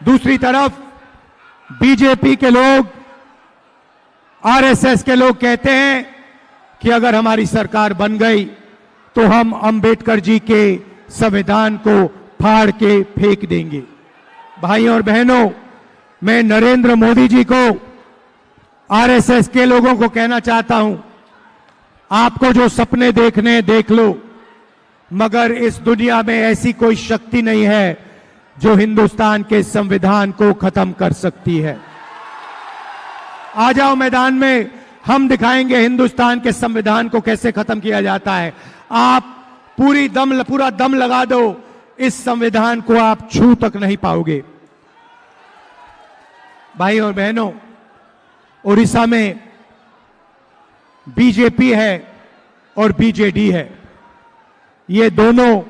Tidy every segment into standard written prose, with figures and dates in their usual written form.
दूसरी तरफ बीजेपी के लोग, आरएसएस के लोग कहते हैं कि अगर हमारी सरकार बन गई तो हम अंबेडकर जी के संविधान को फाड़ के फेंक देंगे। भाइयों और बहनों, मैं नरेंद्र मोदी जी को, आरएसएस के लोगों को कहना चाहता हूं, आपको जो सपने देखने देख लो, मगर इस दुनिया में ऐसी कोई शक्ति नहीं है जो हिंदुस्तान के संविधान को खत्म कर सकती है। आ जाओ मैदान में, हम दिखाएंगे हिंदुस्तान के संविधान को कैसे खत्म किया जाता है। आप पूरा दम लगा दो, इस संविधान को आप छू तक नहीं पाओगे। भाई और बहनों, उड़ीसा में बीजेपी है और बीजेडी है, ये दोनों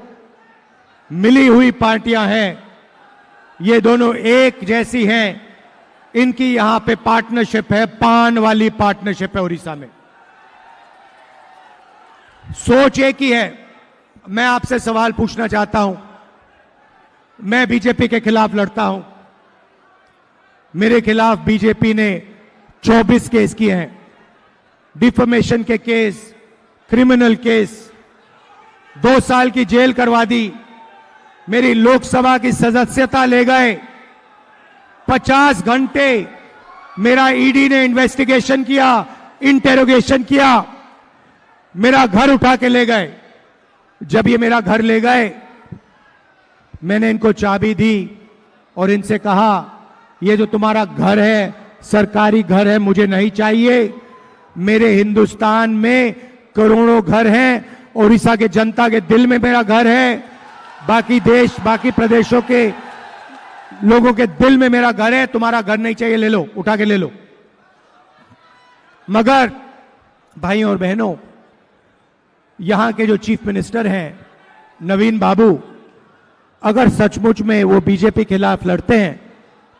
मिली हुई पार्टियां हैं, ये दोनों एक जैसी हैं। इनकी यहां पे पार्टनरशिप है, पान वाली पार्टनरशिप है उड़ीसा में। सोच एक ही है। मैं आपसे सवाल पूछना चाहता हूं, मैं बीजेपी के खिलाफ लड़ता हूं, मेरे खिलाफ बीजेपी ने 24 केस किए हैं, डिफेमेशन के केस, क्रिमिनल केस, 2 साल की जेल करवा दी, मेरी लोकसभा की सदस्यता ले गए, 50 घंटे मेरा ईडी ने इन्वेस्टिगेशन किया, इंटेरोगेशन किया, मेरा घर उठा के ले गए। जब ये मेरा घर ले गए, मैंने इनको चाबी दी और इनसे कहा, ये जो तुम्हारा घर है सरकारी घर है, मुझे नहीं चाहिए। मेरे हिंदुस्तान में करोड़ों घर हैं, उड़ीसा के जनता के दिल में मेरा घर है, बाकी प्रदेशों के लोगों के दिल में मेरा घर है। तुम्हारा घर नहीं चाहिए, ले लो, उठा के ले लो। मगर भाइयों और बहनों, यहां के जो चीफ मिनिस्टर हैं नवीन बाबू, अगर सचमुच में वो बीजेपी के खिलाफ लड़ते हैं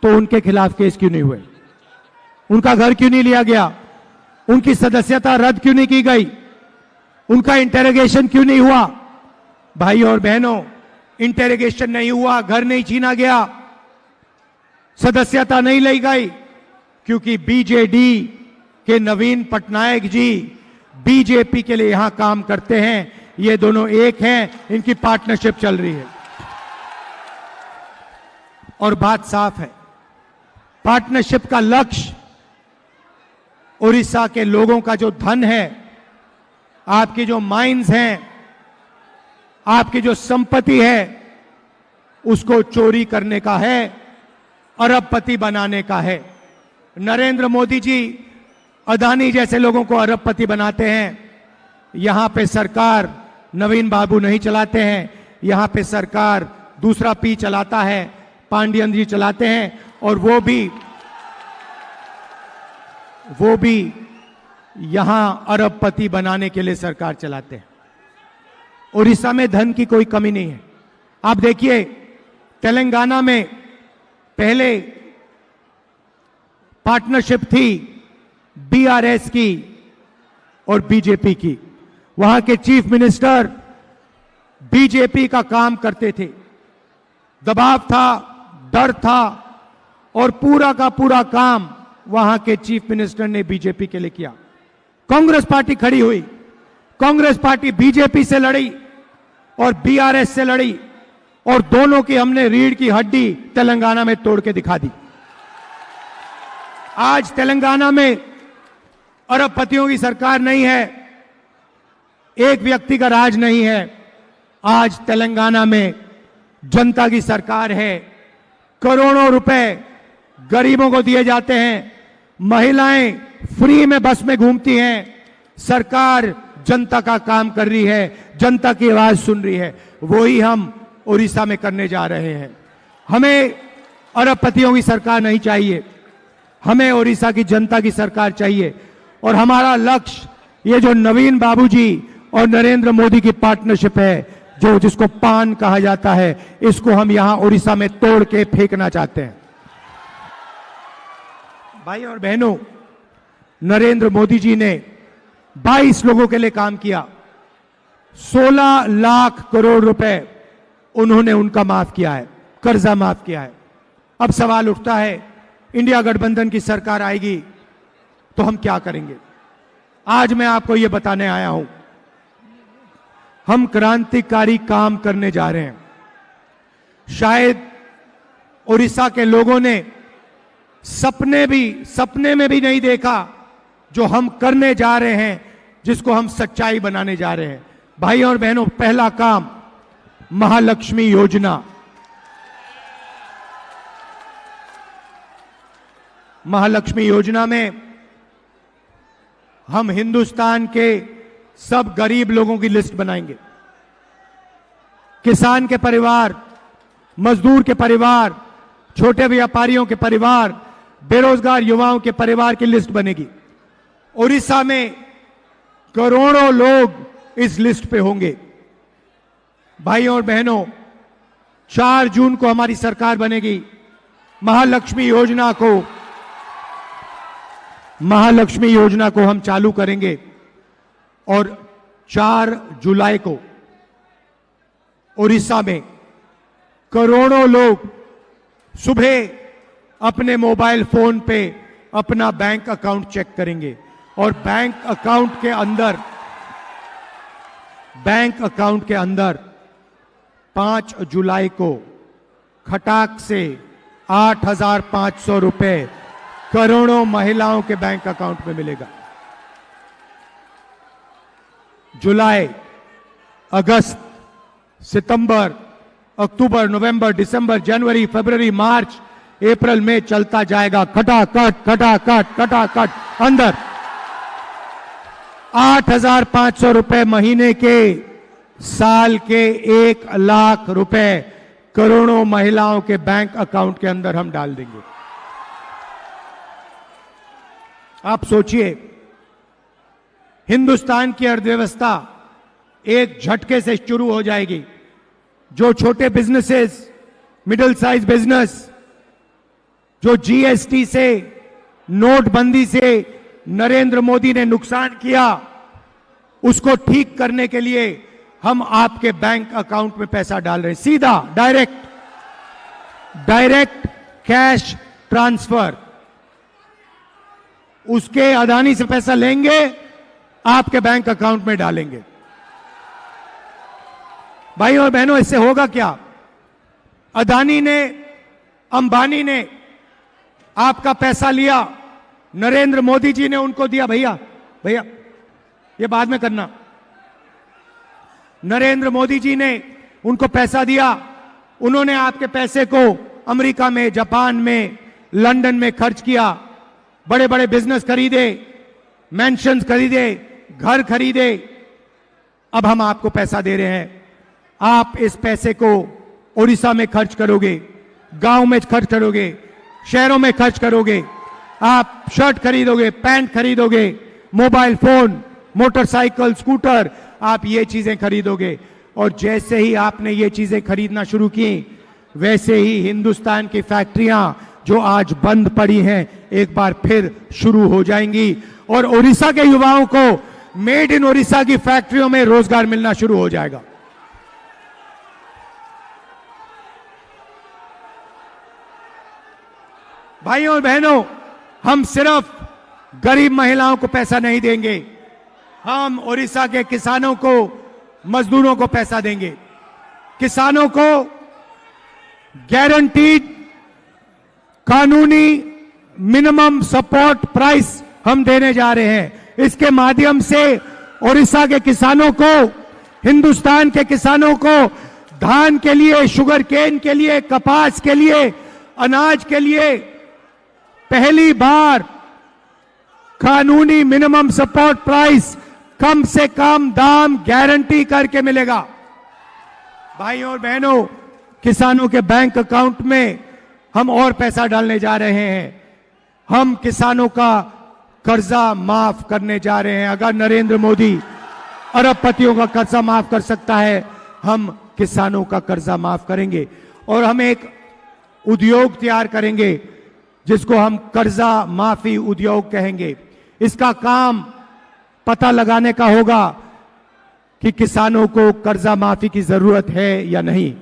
तो उनके खिलाफ केस क्यों नहीं हुए? उनका घर क्यों नहीं लिया गया? उनकी सदस्यता रद्द क्यों नहीं की गई? उनका इंटेरोगेशन क्यों नहीं हुआ? भाइयों और बहनों, इंटेरोगेशन नहीं हुआ, घर नहीं छीना गया, सदस्यता नहीं ली गई, क्योंकि बीजेडी के नवीन पटनायक जी बीजेपी के लिए यहां काम करते हैं। ये दोनों एक हैं, इनकी पार्टनरशिप चल रही है और बात साफ है। पार्टनरशिप का लक्ष्य उड़ीसा के लोगों का जो धन है, आपकी जो माइंस हैं, आपकी जो संपत्ति है, उसको चोरी करने का है, अरबपति बनाने का है। नरेंद्र मोदी जी अदानी जैसे लोगों को अरबपति बनाते हैं। यहां पे सरकार नवीन बाबू नहीं चलाते हैं, यहां पे सरकार दूसरा पी चलाता है, पांडियन जी चलाते हैं, और वो भी यहां अरबपति बनाने के लिए सरकार चलाते हैं। उड़ीसा में धन की कोई कमी नहीं है। आप देखिए, तेलंगाना में पहले पार्टनरशिप थी बीआरएस की और बीजेपी की। वहां के चीफ मिनिस्टर बीजेपी का काम करते थे, दबाव था, डर था, और पूरा का पूरा काम वहां के चीफ मिनिस्टर ने बीजेपी के लिए किया। कांग्रेस पार्टी खड़ी हुई, कांग्रेस पार्टी बीजेपी से लड़ी और बीआरएस से लड़ी, और दोनों की हमने रीढ़ की हड्डी तेलंगाना में तोड़ के दिखा दी। आज तेलंगाना में अरबपतियों की सरकार नहीं है, एक व्यक्ति का राज नहीं है। आज तेलंगाना में जनता की सरकार है। करोड़ों रुपए गरीबों को दिए जाते हैं, महिलाएं फ्री में बस में घूमती हैं। सरकार जनता का काम कर रही है, जनता की आवाज सुन रही है। वही हम उड़ीसा में करने जा रहे हैं। हमें अरबपतियों की सरकार नहीं चाहिए, हमें उड़ीसा की जनता की सरकार चाहिए। और हमारा लक्ष्य, ये जो नवीन बाबूजी और नरेंद्र मोदी की पार्टनरशिप है, जिसको पान कहा जाता है, इसको हम यहां उड़ीसा में तोड़ के फेंकना चाहते हैं। भाई और बहनों, नरेंद्र मोदी जी ने 22 लोगों के लिए काम किया। 16 लाख करोड़ रुपए उन्होंने उनका माफ किया है, कर्जा माफ किया है। अब सवाल उठता है, इंडिया गठबंधन की सरकार आएगी तो हम क्या करेंगे? आज मैं आपको यह बताने आया हूं, हम क्रांतिकारी काम करने जा रहे हैं। शायद उड़ीसा के लोगों ने सपने में भी नहीं देखा जो हम करने जा रहे हैं, जिसको हम सच्चाई बनाने जा रहे हैं। भाइयों और बहनों, पहला काम महालक्ष्मी योजना। महालक्ष्मी योजना में हम हिंदुस्तान के सब गरीब लोगों की लिस्ट बनाएंगे। किसान के परिवार, मजदूर के परिवार, छोटे व्यापारियों के परिवार, बेरोजगार युवाओं के परिवार की लिस्ट बनेगी। उड़ीसा में करोड़ों लोग इस लिस्ट पे होंगे। भाइयों और बहनों, 4 जून को हमारी सरकार बनेगी। महालक्ष्मी योजना को हम चालू करेंगे और 4 जुलाई को उड़ीसा में करोड़ों लोग सुबह अपने मोबाइल फोन पे अपना बैंक अकाउंट चेक करेंगे और बैंक अकाउंट के अंदर 5 जुलाई को खटाक से 8,500 रुपए करोड़ों महिलाओं के बैंक अकाउंट में मिलेगा। जुलाई, अगस्त, सितंबर, अक्टूबर, नवंबर, दिसंबर, जनवरी, फरवरी, मार्च, अप्रैल में चलता जाएगा। खटाखट अंदर 8,500 रुपए महीने के, साल के 1 लाख रुपए करोड़ों महिलाओं के बैंक अकाउंट के अंदर हम डाल देंगे। आप सोचिए, हिंदुस्तान की अर्थव्यवस्था एक झटके से शुरू हो जाएगी। जो छोटे बिजनेसेस, मिडिल साइज बिजनेस, जो जीएसटी से, नोटबंदी से नरेंद्र मोदी ने नुकसान किया, उसको ठीक करने के लिए हम आपके बैंक अकाउंट में पैसा डाल रहे हैं। सीधा डायरेक्ट कैश ट्रांसफर। उसके अदानी से पैसा लेंगे, आपके बैंक अकाउंट में डालेंगे। भाइयों और बहनों, इससे होगा क्या? अदानी ने, अंबानी ने आपका पैसा लिया, नरेंद्र मोदी जी ने उनको दिया। भैया ये बाद में करना। नरेंद्र मोदी जी ने उनको पैसा दिया, उन्होंने आपके पैसे को अमेरिका में, जापान में, लंदन में खर्च किया, बड़े बड़े बिजनेस खरीदे, मैंशंस खरीदे, घर खरीदे। अब हम आपको पैसा दे रहे हैं, आप इस पैसे को उड़ीसा में खर्च करोगे, गांव में खर्च करोगे, शहरों में खर्च करोगे। आप शर्ट खरीदोगे, पैंट खरीदोगे, मोबाइल फोन, मोटरसाइकिल, स्कूटर, आप ये चीजें खरीदोगे। और जैसे ही आपने ये चीजें खरीदना शुरू की, वैसे ही हिंदुस्तान की फैक्ट्रियां जो आज बंद पड़ी हैं, एक बार फिर शुरू हो जाएंगी और उड़ीसा के युवाओं को मेड इन उड़ीसा की फैक्ट्रियों में रोजगार मिलना शुरू हो जाएगा। भाइयों और बहनों, हम सिर्फ गरीब महिलाओं को पैसा नहीं देंगे, हम उड़ीसा के किसानों को, मजदूरों को पैसा देंगे। किसानों को गारंटीड कानूनी मिनिमम सपोर्ट प्राइस हम देने जा रहे हैं। इसके माध्यम से उड़ीसा के किसानों को, हिंदुस्तान के किसानों को धान के लिए, शुगर केन के लिए, कपास के लिए, अनाज के लिए पहली बार कानूनी मिनिमम सपोर्ट प्राइस, कम से कम दाम गारंटी करके मिलेगा। भाइयों और बहनों, किसानों के बैंक अकाउंट में हम और पैसा डालने जा रहे हैं। हम किसानों का कर्जा माफ करने जा रहे हैं। अगर नरेंद्र मोदी अरबपतियों का कर्जा माफ कर सकता है, हम किसानों का कर्जा माफ करेंगे। और हम एक उद्योग तैयार करेंगे जिसको हम कर्जा माफी उद्योग कहेंगे। इसका काम पता लगाने का होगा कि किसानों को कर्जा माफी की जरूरत है या नहीं।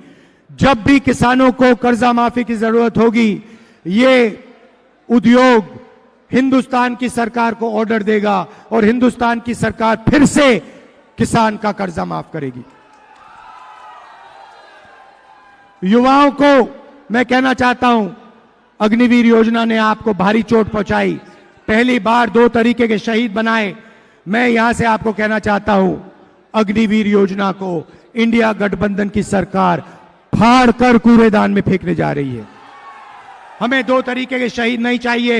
जब भी किसानों को कर्जा माफी की जरूरत होगी, ये उद्योग हिंदुस्तान की सरकार को ऑर्डर देगा और हिंदुस्तान की सरकार फिर से किसान का कर्जा माफ करेगी। युवाओं को मैं कहना चाहता हूं, अग्निवीर योजना ने आपको भारी चोट पहुंचाई, पहली बार 2 तरीके के शहीद बनाए। मैं यहां से आपको कहना चाहता हूं, अग्निवीर योजना को इंडिया गठबंधन की सरकार फाड़ कर कूड़ेदान में फेंकने जा रही है। हमें 2 तरीके के शहीद नहीं चाहिए।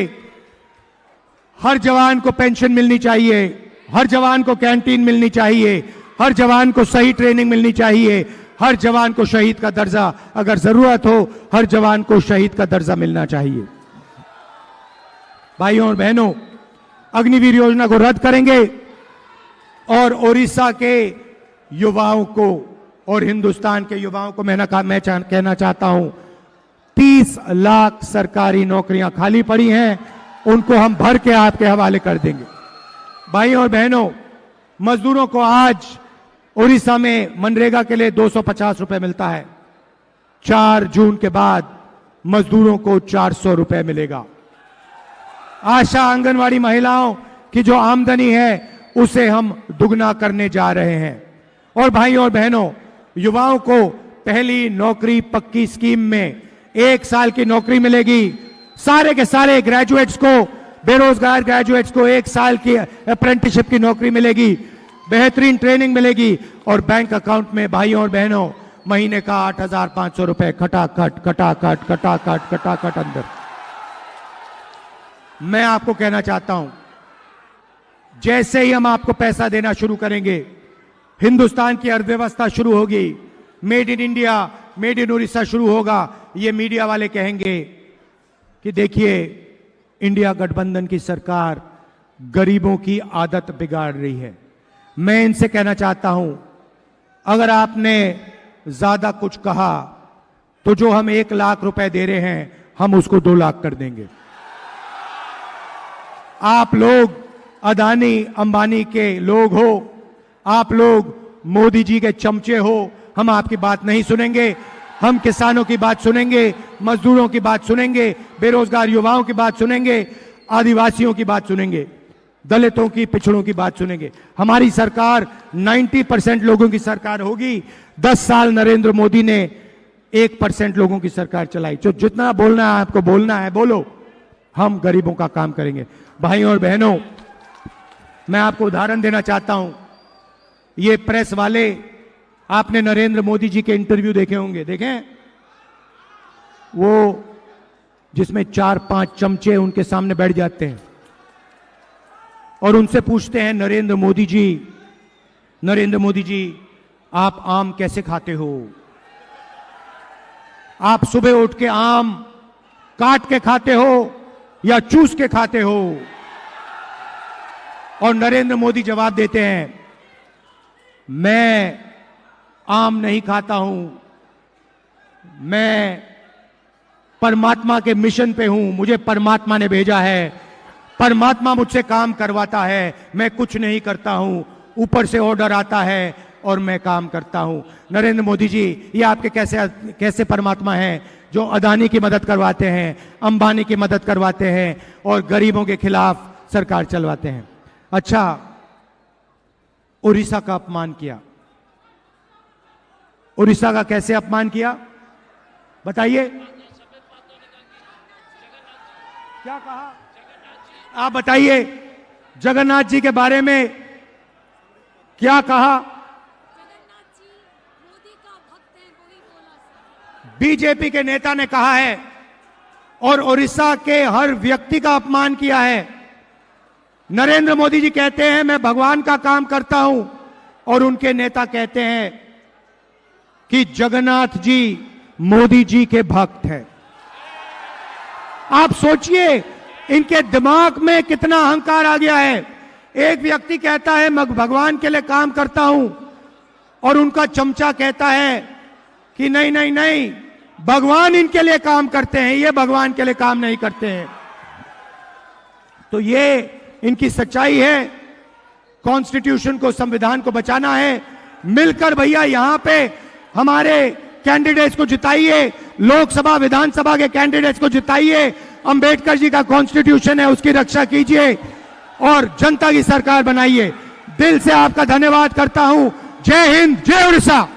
हर जवान को पेंशन मिलनी चाहिए, हर जवान को कैंटीन मिलनी चाहिए, हर जवान को सही ट्रेनिंग मिलनी चाहिए, हर जवान को शहीद का दर्जा, अगर जरूरत हो हर जवान को शहीद का दर्जा मिलना चाहिए। भाइयों और बहनों, अग्निवीर योजना को रद्द करेंगे और ओडिशा के युवाओं को और हिंदुस्तान के युवाओं को मैं कहना चाहता हूं, 30 लाख सरकारी नौकरियां खाली पड़ी हैं, उनको हम भर के आपके हवाले कर देंगे। भाइयों और बहनों, मजदूरों को आज उड़ीसा में मनरेगा के लिए 250 रुपए मिलता है। 4 जून के बाद मजदूरों को 400 रुपए मिलेगा। आशा आंगनवाड़ी महिलाओं की जो आमदनी है उसे हम दुगना करने जा रहे हैं। और भाइयों और बहनों, युवाओं को पहली नौकरी पक्की स्कीम में 1 साल की नौकरी मिलेगी। सारे के सारे ग्रेजुएट्स को, बेरोजगार ग्रेजुएट्स को 1 साल की अप्रेंटिसशिप की नौकरी मिलेगी, बेहतरीन ट्रेनिंग मिलेगी और बैंक अकाउंट में भाइयों और बहनों महीने का 8,500 रुपए खटाखट खटाखट खटाखट खटाखट अंदर। मैं आपको कहना चाहता हूं, जैसे ही हम आपको पैसा देना शुरू करेंगे, हिंदुस्तान की अर्थव्यवस्था शुरू होगी, made in India, made in Orissa शुरू होगा। ये मीडिया वाले कहेंगे कि देखिए इंडिया गठबंधन की सरकार गरीबों की आदत बिगाड़ रही है। मैं इनसे कहना चाहता हूं, अगर आपने ज्यादा कुछ कहा तो जो हम 1 लाख रुपए दे रहे हैं हम उसको 2 लाख कर देंगे। आप लोग अदानी अंबानी के लोग हो, आप लोग मोदी जी के चमचे हो, हम आपकी बात नहीं सुनेंगे। हम किसानों की बात सुनेंगे, मजदूरों की बात सुनेंगे, बेरोजगार युवाओं की बात सुनेंगे, आदिवासियों की बात सुनेंगे, दलितों की, पिछड़ों की बात सुनेंगे। हमारी सरकार 90% लोगों की सरकार होगी। 10 साल नरेंद्र मोदी ने 1% लोगों की सरकार चलाई। जो जितना बोलना है आपको बोलना है बोलो, हम गरीबों का काम करेंगे। भाइयों और बहनों, मैं आपको उदाहरण देना चाहता हूं। ये प्रेस वाले, आपने नरेंद्र मोदी जी के इंटरव्यू देखे होंगे, देखें? वो जिसमें 4-5 चमचे उनके सामने बैठ जाते हैं और उनसे पूछते हैं, नरेंद्र मोदी जी आप आम कैसे खाते हो? आप सुबह उठ के आम काट के खाते हो या चूस के खाते हो? और नरेंद्र मोदी जवाब देते हैं, मैं आम नहीं खाता हूं, मैं परमात्मा के मिशन पे हूं, मुझे परमात्मा ने भेजा है, परमात्मा मुझसे काम करवाता है, मैं कुछ नहीं करता हूं, ऊपर से ऑर्डर आता है और मैं काम करता हूं। नरेंद्र मोदी जी, ये आपके कैसे परमात्मा हैं जो अदानी की मदद करवाते हैं, अंबानी की मदद करवाते हैं और गरीबों के खिलाफ सरकार चलवाते हैं? अच्छा, उड़ीसा का अपमान किया। उड़ीसा का कैसे अपमान किया बताइए? क्या कहा आप बताइए? जगन्नाथ जी के बारे में क्या कहा? जगन्नाथ जी मोदी का भक्त है, वही बोला। बीजेपी के नेता ने कहा है और उड़ीसा के हर व्यक्ति का अपमान किया है। नरेंद्र मोदी जी कहते हैं मैं भगवान का काम करता हूं और उनके नेता कहते हैं कि जगन्नाथ जी मोदी जी के भक्त हैं। आप सोचिए इनके दिमाग में कितना अहंकार आ गया है। एक व्यक्ति कहता है मैं भगवान के लिए काम करता हूं और उनका चमचा कहता है कि नहीं नहीं नहीं, भगवान इनके लिए काम करते हैं, ये भगवान के लिए काम नहीं करते हैं। तो ये इनकी सच्चाई है। कॉन्स्टिट्यूशन को, संविधान को बचाना है। मिलकर भैया यहां पे हमारे कैंडिडेट्स को जिताइए, लोकसभा विधानसभा के कैंडिडेट्स को जिताइए, अंबेडकर जी का कॉन्स्टिट्यूशन है उसकी रक्षा कीजिए और जनता की सरकार बनाइए। दिल से आपका धन्यवाद करता हूं। जय हिंद, जय उड़ीसा।